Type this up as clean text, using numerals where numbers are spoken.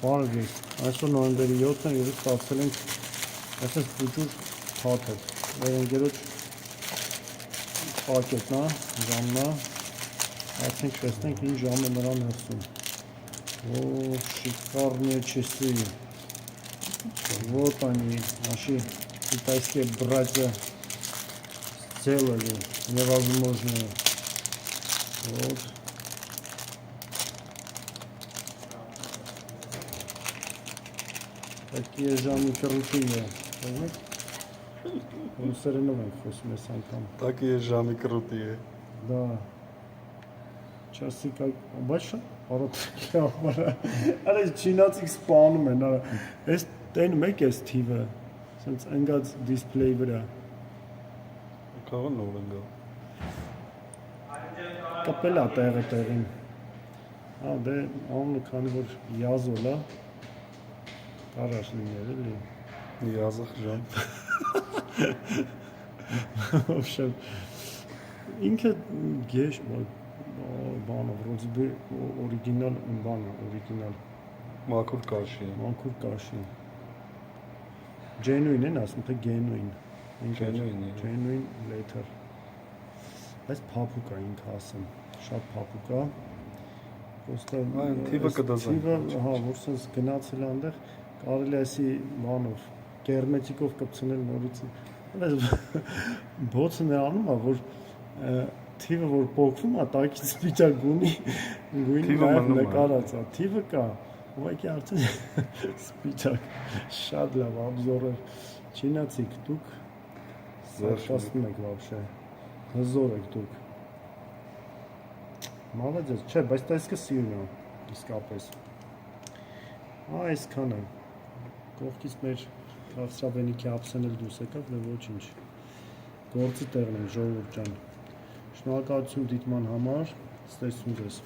Բարև ես, այսօր նոյեմբերի 7-ն երբ ստացել ենք այսպես պուճուր թաթր, մեր ընկերոջ պակետն է, ժամն է, ասենք տեսնենք ինչ ժամ է նրան նստում, шикарные часы, вот они, наши китайские братья сделали невозможное, вот. Такие жамы крутые. Русерենով ենք խոսում ես անգամ։ Такие жамы крутые. Да. Часика, բաչա, առողջ։ Արա չինացիք սպանում են, արա։ Այս տենում եք այս թիվը։ Սենց ընկած դիսպլեյ վրա։ Կաղան նոր ընկա։ Կպել է տեղը տեղին։ Հա, դե անունը քանի որ Յազոլ է, կարաշ լիներ էլի։ Язах жам։ В общем, ինքը գեշ բանը, վրոձի օրիգինալ բանը, օրիգինալ Մաքուր կաշի։ մանկուր կաշի։ Genuine են ասում, թե genuine։ Genuine, Genuine letter։ Այս փափուկ է ինքը ասում, շատ փափուկ է։ Պոստը Այն թիվը կդազան։ թիվը, հա, որ sense գնացել է այնտեղ, կարելի է ասի բանով, գերմետիկով կպցնել նորից։ Բոցը նրանում է, որ թիվը որ փոխվում է, տակից սպիտակ գույնի նաև նկարած է, թիվը կա, ուղղակի արդեն սպիտակ, շատ լավ обзорեր, չինացիք դուք, զարշացնում եք вообще, հզոր եք դուք, молодец, չէ, բայց տեսքը սիրուն է, իսկապես, այսքան է, կողքից մեր քաղցրավենիքի ափսենել դուրս եկավ, դե ոչինչ, գործի տեղն ենք ժողովուրդ ջան, շնորհակալություն դիտման համար, ստեսություն ձեզ։